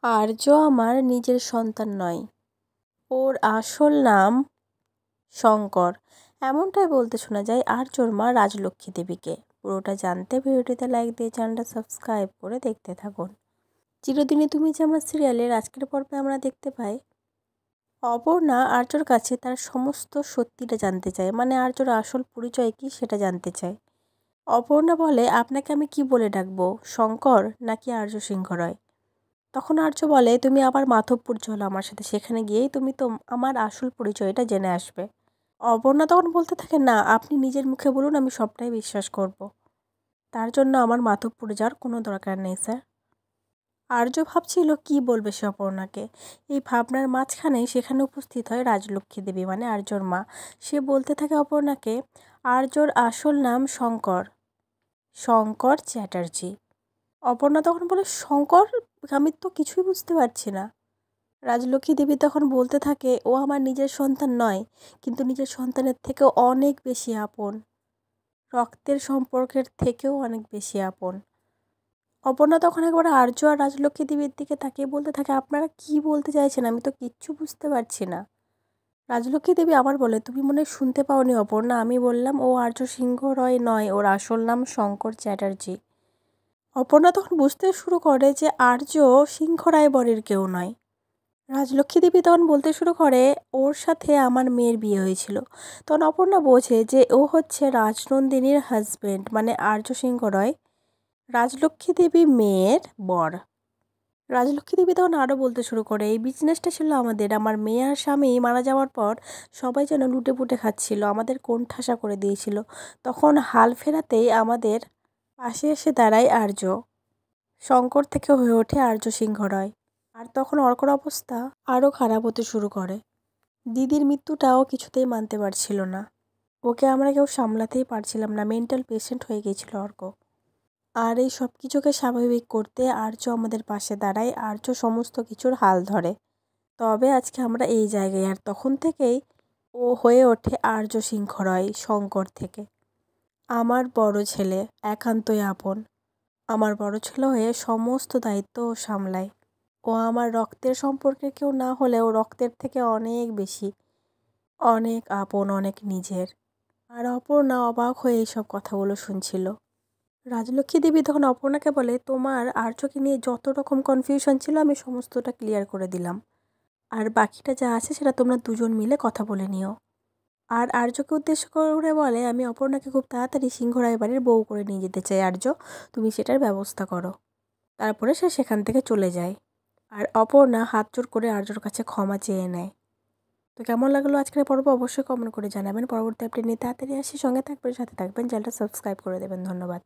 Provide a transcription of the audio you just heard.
আর্য আমার নিজের সন্তান নয়, ওর আসল নাম শঙ্কর। এমনটাই বলতে শোনা যায় আর্যর মা রাজলক্ষ্মী দেবীকে। পুরোটা জানতে ভিডিওটিতে লাইক দিয়ে চ্যানেলটা সাবস্ক্রাইব করে দেখতে থাকুন। চিরদিনই তুমি যে আমার সিরিয়ালের আজকের পর্বে আমরা দেখতে পাই অপর্ণা আর্যর কাছে তার সমস্ত সত্যিটা জানতে চায়, মানে আর্যর আসল পরিচয় কী সেটা জানতে চায়। অপর্ণা বলে, আপনাকে আমি কি বলে ডাকবো, শঙ্কর নাকি আর্য সিংহ রয়? তখন আর্য বলে, তুমি আবার মাধবপুর চলো আমার সাথে, সেখানে গিয়েই তুমি তো আমার আসল পরিচয়টা জেনে আসবে। অপর্ণা তখন বলতে থাকে, না, আপনি নিজের মুখে বলুন, আমি সবটাই বিশ্বাস করব। তার জন্য আমার মাধবপুরে যাওয়ার কোনো দরকার নেই স্যার। আর্য ভাবছিল কি বলবে সে অপর্ণাকে। এই ভাবনার মাঝখানেই সেখানে উপস্থিত হয় রাজলক্ষ্মী দেবী, মানে আর্যর মা। সে বলতে থাকে অপর্ণাকে, আর্যর আসল নাম শঙ্কর, শঙ্কর চ্যাটার্জি। অপর্ণা তখন বলে, শঙ্কর? আমি তো কিছুই বুঝতে পারছি না। রাজলক্ষ্মী দেবী তখন বলতে থাকে, ও আমার নিজের সন্তান নয়, কিন্তু নিজের সন্তানের থেকেও অনেক বেশি আপন, রক্তের সম্পর্কের থেকেও অনেক বেশি আপন। অপর্ণা তখন একবার আর্য আর রাজলক্ষ্মী দেবীর দিকে তাকিয়ে বলতে থাকে, আপনারা কি বলতে চাইছেন, আমি তো কিচ্ছু বুঝতে পারছি না। রাজলক্ষ্মী দেবী আবার বলে, তুমি মনে হয় শুনতে পাওনি অপর্ণা, আমি বললাম ও আর্য সিংহ রয় নয়, ওর আসল নাম শঙ্কর চ্যাটার্জি। অপর্ণা তখন বুঝতে শুরু করে যে আর্য সিংহ রায় বরের কেউ নয়। রাজলক্ষ্মী দেবী তখন বলতে শুরু করে, ওর সাথে আমার মেয়ের বিয়ে হয়েছিল। তখন অপর্ণা বোঝে যে ও হচ্ছে রাজনন্দিনীর হাজবেন্ড, মানে আর্য সিংহ রয়, রাজলক্ষ্মী দেবী মেয়ের বর। রাজলক্ষ্মী দেবী তখন আরও বলতে শুরু করে, এই বিজনেসটা ছিল আমাদের, আমার মেয়ে আর স্বামী মারা যাওয়ার পর সবাই যেন লুটে পুটে খাচ্ছিল, আমাদের কোণঠাসা করে দিয়েছিল। তখন হাল ফেরাতেই আমাদের পাশে এসে দাঁড়ায় আর্য, শঙ্কর থেকে হয়ে ওঠে আর্য সিংহ রয়। আর তখন অর্কর অবস্থা আরও খারাপ হতে শুরু করে। দিদির মৃত্যুটাও কিছুতেই মানতে পারছিল না, ওকে আমরা কেউ সামলাতেই পারছিলাম না, মেন্টাল পেশেন্ট হয়ে গিয়েছিল অর্ক। আর এই সব কিছুকে স্বাভাবিক করতে আর্য আমাদের পাশে দাঁড়ায়, আর্য সমস্ত কিছুর হাল ধরে। তবে আজকে আমরা এই জায়গায়, আর তখন থেকেই ও হয়ে ওঠে আর্য সিংহ রয়, শঙ্কর থেকে আমার বড় ছেলে, একান্তই আপন। আমার বড় ছেলে হয়ে সমস্ত দায়িত্ব ও সামলায়। ও আমার রক্তের সম্পর্কে কেউ না হলেও রক্তের থেকে অনেক বেশি, অনেক আপন, অনেক নিজের। আর অপর্ণা অবাক হয়ে এইসব কথাগুলো শুনছিল। রাজলক্ষ্মী দেবী তখন অপর্ণাকে বলে, তোমার আর্যকে নিয়ে যত রকম কনফিউশন ছিল আমি সমস্তটা ক্লিয়ার করে দিলাম, আর বাকিটা যা আছে সেটা তোমরা দুজন মিলে কথা বলে নিও। আর আর্যকে উদ্দেশ্য করে বলে, আমি অপর্ণাকে খুব তাড়াতাড়ি সিংহ রায় বাড়ির বউ করে নিয়ে যেতে চাই আর্য, তুমি সেটার ব্যবস্থা করো। তারপরে সে সেখান থেকে চলে যায়। আর অপর্ণা হাত জোড় করে আর্যর কাছে ক্ষমা চেয়ে নেয়। তো কেমন লাগলো আজকের পর্ব অবশ্যই কমেন্ট করে জানাবেন। পরবর্তী আপডেট নিয়ে তাড়াতাড়ি আসি, সঙ্গে থাকবেন, সাথে থাকবেন, চ্যানেলটা সাবস্ক্রাইব করে দেবেন। ধন্যবাদ।